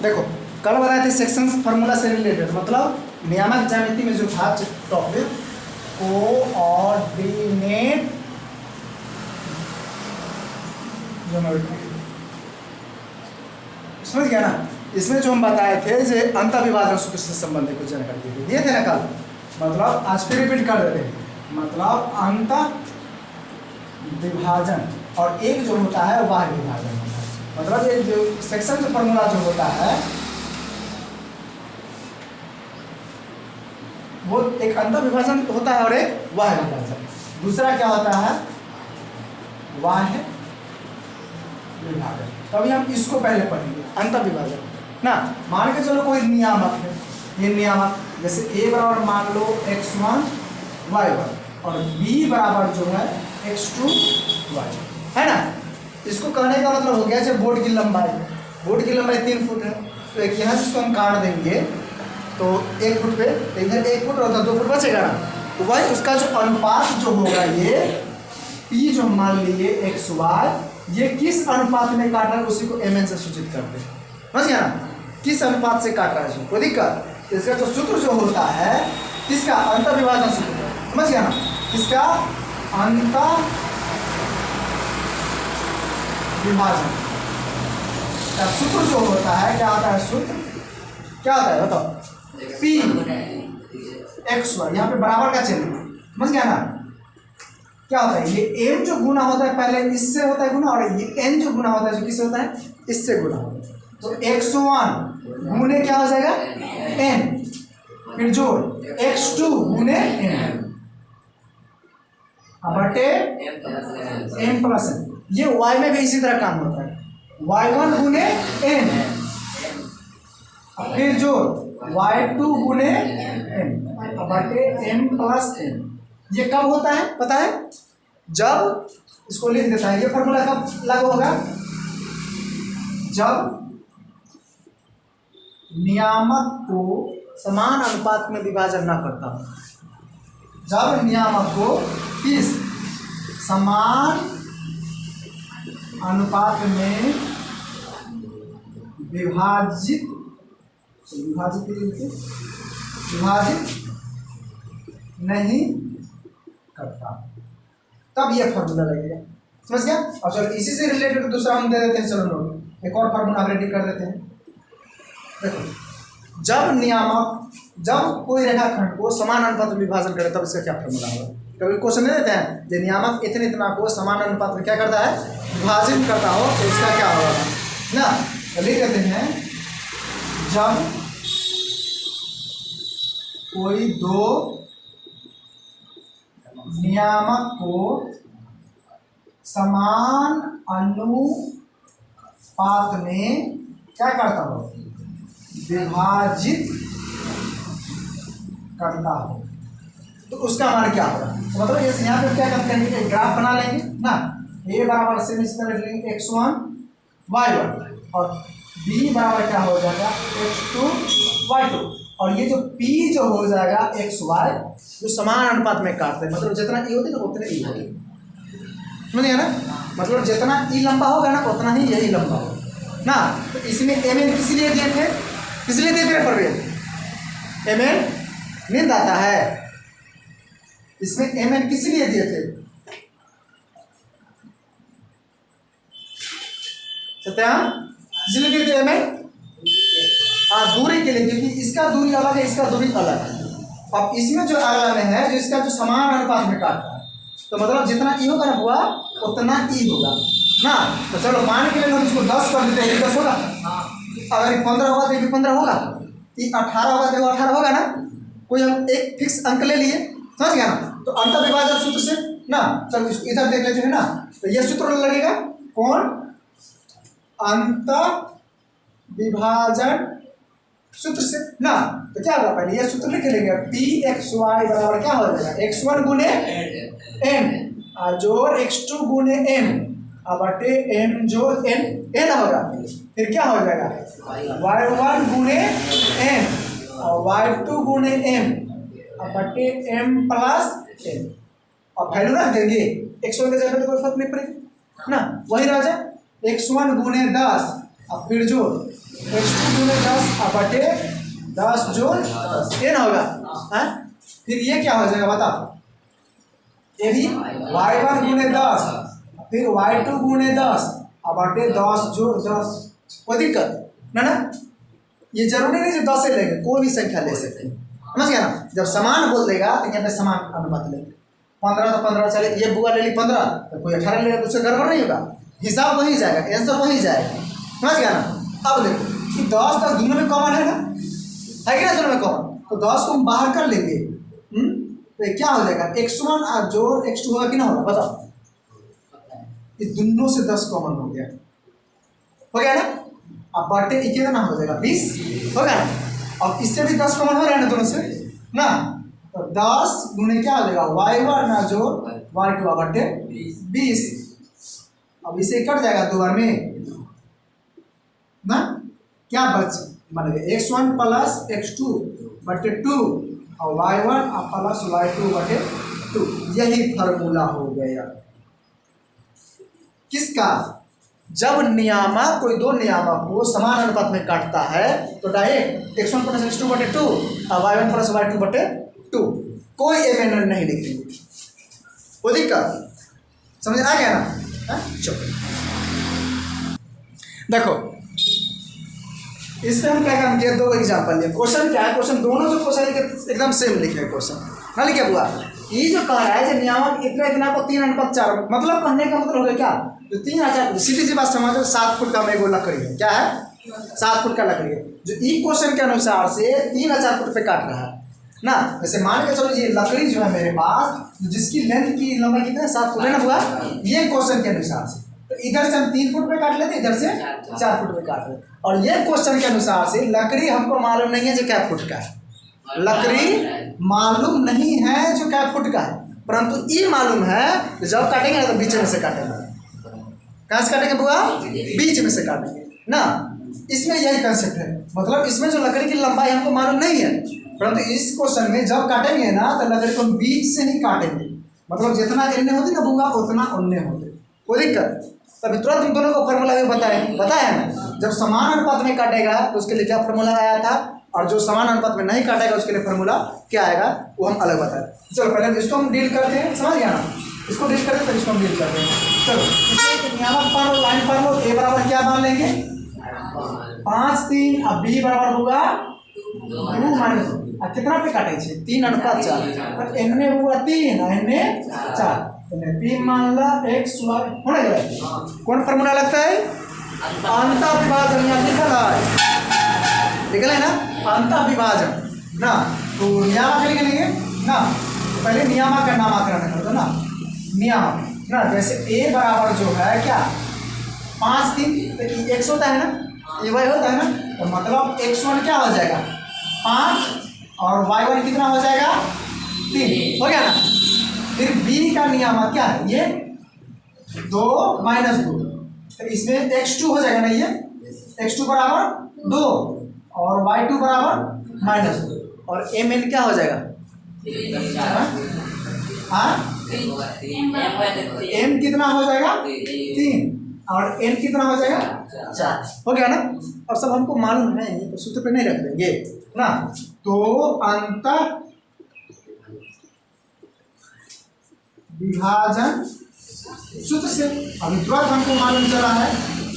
देखो कल बताए थे सेक्शन फार्मूला से रिलेटेड, मतलब नियामक ज्यामिति में जो था टॉपिक कोऑर्डिनेट ज्योमेट्री, समझ गया ना। इसमें जो हम बताए थे जो अंतःविभाजन सूत्र से संबंधित कुछ जानकारी दिए थे ना कल, मतलब आज फिर रिपीट कर देते हैं। मतलब अंतःविभाजन और एक जो होता है बाह्य विभाजन होता है। मतलब ये जो सेक्शन जो फॉर्मूला जो होता है वो एक अंतःविभाजन होता है और एक बाह्य विभाजन। दूसरा क्या होता है? बाह्य विभाजन। तभी हम इसको पहले पढ़ेंगे, अंतःविभाजन ना। मान के चलो कोई नियामक है, ये नियामक जैसे a बराबर मान लो x1 y1 और b बराबर जो है x2 y है ना। इसको कहने का मतलब हो गया जब बोर्ड की लंबाई 3 फुट है, तो एक यहाँ से इसको हम काट देंगे तो 1 फुट पे, तो इधर 1 फुट और 2 फुट बचेगा ना। तो वही उसका जो अनुपात जो होगा ये p जो मान लिए xy, ये किस अनुपात में काट रहा है उसी को mn से सूचित करते हैं। समझ गया ना, किस अनुपात से काट रहा है कोई दिक्कत। इसका जो सूत्र जो होता है किसका? अंतःविभाजन सूत्र। समझ गया ना, किसका? अंतःविभाजन का सूत्र जो होता है क्या आता है? सूत्र क्या होता है बताओ? p xy, यहाँ पे बराबर का चिन्ह, समझ गया ना। क्या होता है? ये m जो गुना होता है पहले इससे होता है गुना, और ये n जो गुना होता है जो किससे होता है? इससे गुना होता है। तो x1 गुने क्या हो जाएगा? n, फिर जोड़ x2 गुने n बटे m प्लस n। ये y में भी इसी तरह काम होता है, y1 गुने n फिर जोड़ y2 गुने n बटे m प्लस n। ये कब होता है पता है? जब इसको लिख देता है, ये फॉर्मूला कब लागू होगा? जब नियामक को समान अनुपात में विभाजन ना करता हो। जब नियामक को किस समान अनुपात में विभाजित नहीं करता, तब यह फॉर्मूला लगेगा। समझ गया। और चलो इसी से रिलेटेड दूसरा हम दे देते हैं। चलो नोट, एक और फॉर्मूला रेडी कर देते हैं। देखो जब कोई रेखाखंड को समान अनुपात में विभाजन करे तब इसका क्या फॉर्मूला होगा। कभी क्वेश्चन दे देते हैं जो नियामक इतना को समान अनुपात में क्या करता है? विभाजित करता हो, तो इसका क्या होगा ना। तो लिख देते हैं, जब कोई दो नियामक को समान अनुपात में क्या करता हो? विभाजित करता हो, तो उसका मान क्या होगा। तो मतलब इस यहाँ पे क्या करते हैं, एक ग्राफ बना लेंगे ना। a बराबर से इस तरह लेंगे x1 y1 और b बराबर क्या हो जाएगा? x2 y2। और ये जो p जो हो जाएगा xy जो समान अनुपात में काटते हैं, मतलब जितना e होती है ना उतने e होगी। समझिए ना, मतलब जितना e लंबा होगा ना उतना ही यही लंबा होगा ना। तो इसमें mn किस लिए दिए थे? प्रवेश mn नींद आता है, इसमें mn किस लिए दिए थे? सत्यान इसलिए दिए थे mn, हाँ दूरी के लिए, क्योंकि इसका दूरी अलग है, इसका दूरी अलग है। अब इसमें जो अगला में है जो इसका जो समान अनुपात में काटता है, तो मतलब जितना ई होगा ना हुआ उतना ई होगा ना। तो चलो मान के लिए हम इसको 10 कर देते हैं, 10 होगा। अगर 15 होगा तो ये 15 होगा, ये 18 होगा तो 18 होगा ना। कोई हम एक फिक्स अंक ले लिए, समझ गया ना। तो अंतःविभाजन सूत्र से ना, चलो इधर देख लेते हैं ना। तो ये सूत्र लगेगा कौन? अंतःविभाजन सूत्र से ना। तो क्या होगा, पहले ये सूत्र लिख लेंगे, पी एक्स वाई बराबर क्या हो जाएगा? x1 गुने m जोड़ x2 गुने m बटे m जोड़ n होगा। फिर क्या हो जाएगा? y1 गुने m और y2 गुने m बटे m प्लस n। और वैल्यू रख देंगे, x1 के जगह पे कोई फर्क नहीं पड़ेगा ना, वही रह जाए। x1 गुने 10 और फिर जोड़ x2 गुने 10 बटे 10 जोड़ 10 ये ना होगा। हाँ फिर ये क्या हो जाएगा बता, ये भी y1 गुने 10 फिर y2 गुने 10 बटे 10 जोड़ 10। कोई दिक्कत ना? ये जरूरी नहीं 10 से लेंगे, कोई भी संख्या ले सकते हैं, समझ गया ना। जब समान बोल देगा तो यहाँ पे समान अनुपात लेंगे। 15 तो 15 चले, ये बुआ ले ली 15 तो कोई 18 लेगा तो उससे गड़बड़ नहीं होगा, हिसाब वही जाएगा, आंसर वही जाएगा, समझ गया ना। अब देखो कि 10 10 दोनों में कॉमन है ना, है कि ना दोनों में कॉमन, तो 10 को हम बाहर कर लेंगे। तो ये क्या हो जाएगा, x1 जोड़ x2 होगा कि ना होगा बताओ। ये दोनों से 10 कॉमन हो गया ना। अब बटे कितना हो जाएगा 20 हो गया ना। अब इससे भी 10 कॉमन हो रहा है ना दोनों से ना, तो 10 गुने क्या हो जाएगा y1 जोड़ y2 बटे 20। अब इसे कट जाएगा दो बार में ना, क्या बच बनेगा x1 प्लस x2 बटे 2 और y1 प्लस y2 बटे 2। यही फार्मूला हो गया किसका, जब नियामक कोई दो नियामक को समान अनुपात में काटता है तो डायरेक्ट x1 प्लस x2 बटे 2 और y1 प्लस y2 बटे 2, कोई एमेंडमेंट नहीं लिखेंगे। कोई दिक्कत समझ आ गया ना। चलो देखो इसमें हम क्या काम किया, दो एग्जाम्पल लिए। क्वेश्चन क्या है, क्वेश्चन दोनों जो क्वेश्चन लिखे एकदम सेम लिखे हैं क्वेश्चन ना, लिखे हुआ ये जो कह रहा है जो नियामक इतना इतना को 3 अनुपात 4, मतलब कहने का मतलब हो गया क्या, जो 3 4 सीधी सी बात समझो, 7 फुट का मेरे को लकड़ी है, क्या है 7 फुट का लकड़ी है, जो ई क्वेश्चन के अनुसार से 3 और 4 फुट पे काट रहा है ना। जैसे मान के चलो ये लकड़ी जो है मेरे पास जिसकी लेंथ की लंबाई कितना है 7 फुट है ना हुआ, ये क्वेश्चन के अनुसार से तो इधर से हम 3 फुट पे काट लेते, इधर से 4 फुट पे काट लेते। और ये क्वेश्चन के अनुसार से लकड़ी हमको मालूम नहीं है जो क्या फुट का है, लकड़ी मालूम नहीं है जो क्या फुट का है, परंतु ये मालूम है जब काटेंगे ना तो बीच में से काटेंगे। कहाँ से काटेंगे बुआ, बीच में से काटेंगे ना। इसमें यही कंसेप्ट है, मतलब इसमें जो लकड़ी की लंबाई हमको मालूम नहीं है, परंतु इस क्वेश्चन में जब काटेंगे ना तो लकड़ी को बीच से ही काटेंगे, मतलब जितना इनने होती ना बुआ उतना उनने होते। कोई दिक्कत, तभी तुरंत तुम दोनों को फॉर्मूला भी बताया ना। जब समान अनुपात में काटेगा तो उसके लिए क्या फॉर्मूला आया था, और जो समान अनुपात में नहीं काटेगा उसके लिए फॉर्मूला क्या आएगा वो हम अलग बताएं। चलो पहले इसको हम डील करते हैं, समझ गया ना, इसको डील करते हैं फिर इसको हम डील करते हैं। चलो इसमें नियामक मान लो, लाइन मान लो, ए बराबर क्या मान लेंगे 5 3, अब बी बराबर होगा 2 माइनस कितना पे काटे 3 अनुपात 4, एन में हुआ 3 एन में 4, पी मान ला x y होने गया। कौन फॉर्मूला लगता है, अंतः विभाजन यहाँ लिखा है ना, अंतः विभाजन ना। तो नियामक लिखेंगे ना, तो पहले नियामक का नामकरण कर दो ना, नियामक ना। जैसे a बराबर जो है क्या 5 3 तो x होता है ना, ये y होता है ना, तो मतलब x1 क्या हो जाएगा 5 और y1 कितना हो जाएगा 3, हो गया ना। फिर b का नियामक क्या है, ये 2 माइनस 2, तो इसमें x2 हो जाएगा ना, ये x2 बराबर 2 और y2 बराबर माइनस 2, और mn क्या हो जाएगा m कितना हो जाएगा 3 और n कितना हो जाएगा 4, हो गया ना। अब सब हमको मालूम है, तो सूत्र पे नहीं रख देंगे ना। तो अंतः विभाजन सूत्र से अभी तुरंत हमको मालूम चला है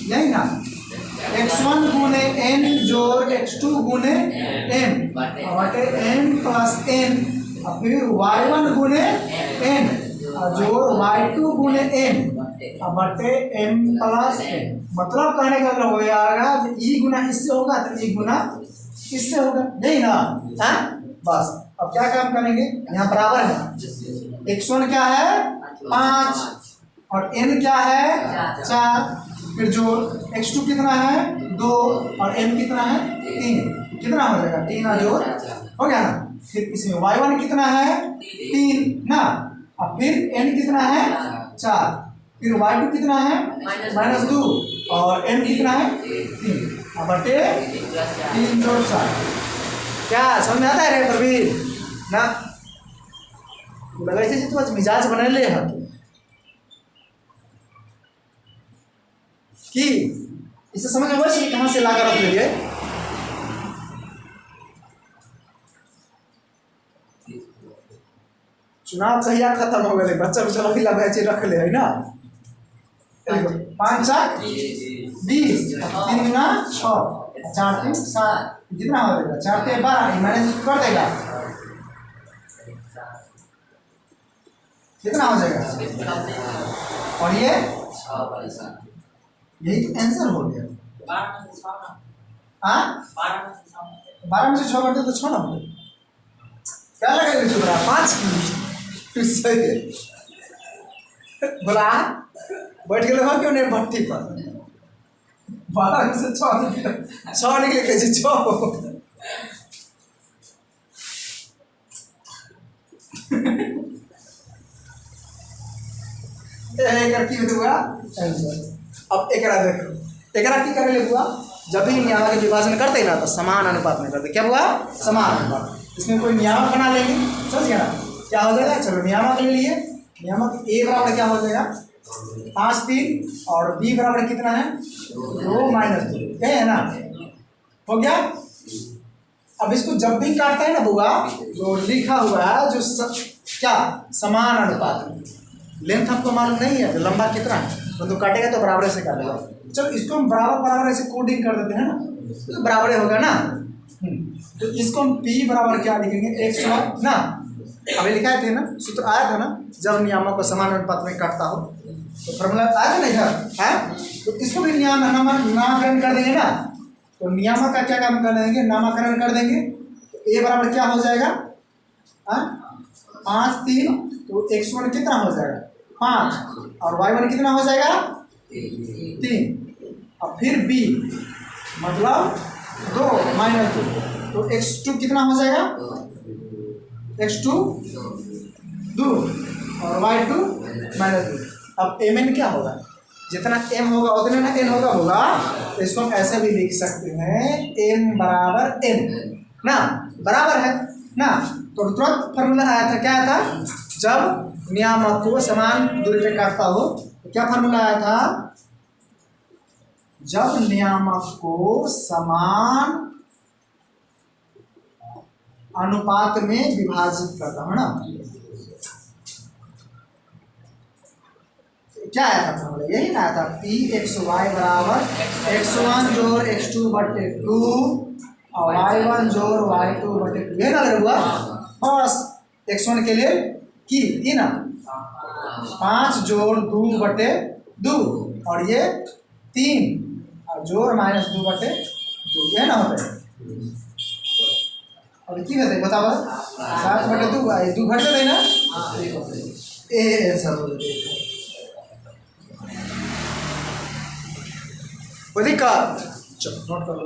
यही ना, x1 गुने n जोड़ x2 गुने m बटे n प्लस n, और फिर y1 गुने n जोड़ y2 गुने m बटे m प्लस n। मतलब कहने का मतलब हो जाएगा ई गुना इससे होगा तो ई गुना इससे होगा, यही ना है। बस अब क्या काम करेंगे, यहाँ बराबर है x1 क्या है 5 और n क्या है 4, फिर जो x2 कितना है 2 और n कितना है 3, कितना हो जाएगा 3 जोड़ हो गया ना। फिर इसमें y1 कितना है 3 ना, और फिर n कितना है 4, फिर y2 कितना है -2 और n कितना है 3 बटे 3 जोड़ 4। क्या समझ में आता है रे प्रवीण ना, लगा ऐसे तो आज मिजाज बने ले कि इसे समझ में बस कहाँ से ला कर रख लिए। चुनाव कहिया खत्म हो गए, बच्चा बच्चा अकेला बैच रख ले है ना। 5 4 20, 3 गुना 6, 4 3 7, कितना हो जाएगा 4 3 12, मैंने कर देगा कितना हो जाएगा। और ये यही तो आंसर हो गया। 12 में से 6 करते तो 6 ना हो क्या लगा 5 सही है। बोला बैठ गए हो क्यों नहीं भट्टी पर। 12 में से 6 निकले कैसे 6 की हुआ आंसर। अब एकरा देखो, एकरा की करे ले हुआ, जब भी नियामक के विभाजन करते ना तो समान अनुपात में करते। क्या हुआ समान अनुपात। इसमें कोई नियामक बना लेंगे, समझ गया ना क्या हो जाएगा। चलो नियामक ले लिए, नियामक ए बराबर क्या हो जाएगा 5 3 और बी बराबर कितना है 2 - 2 ये है ना, हो गया। अब इसको जब भी काटता है ना बुआ, जो लिखा हुआ है जो क्या समान अनुपात, लेंथ हमको मालूम नहीं है तो लंबा कितना है, तो काटेगा तो बराबर से काटेगा। चलो इसको हम बराबर ऐसे कोडिंग कर देते हैं ना, तो बराबर होगा ना। तो इसको हम p बराबर क्या लिखेंगे x ना, अभी लिखा थे ना, सूत्र आया था ना, जब नियामक को समान अनुपात में काटता हो तो फॉर्मूला आया था ना इधर है। तो इसको भी नामकरण कर देंगे ना, तो नियामक का क्या काम कर देंगे नामकरण कर देंगे। तो a बराबर क्या हो जाएगा 5 3, तो x1 कितना हो जाएगा 5 और y1 कितना हो जाएगा 3, और फिर b मतलब 2 - 2, तो x2 कितना हो जाएगा x2 2 और y2 -2। अब mn क्या होगा, जितना m होगा उतने ना n होगा। तो इसको हम ऐसे भी लिख सकते हैं m बराबर n ना, बराबर है ना। तो तुरंत फॉर्मूला आया था, क्या आया था जब नियामक को समान दूरी पे काटता हो तो क्या फॉर्मूला आया था, जब नियामक को समान अनुपात में विभाजित करता हो ना, क्या आया था फॉर्मूला यही ना आया था p(x(y) बराबर x1 जोड़ x2/2 और y1 जोड़ y2/2। ये ना हुआ बस x1 के लिए की ना 5 जोड़ 2/2 और ये 3 और जोड़ -2/2 ये ना होता है। अब की कहते बताओ 7/2 2 घट गए ना, आंसर हो गया। कोई दिक्कत चलो नोट कर लो।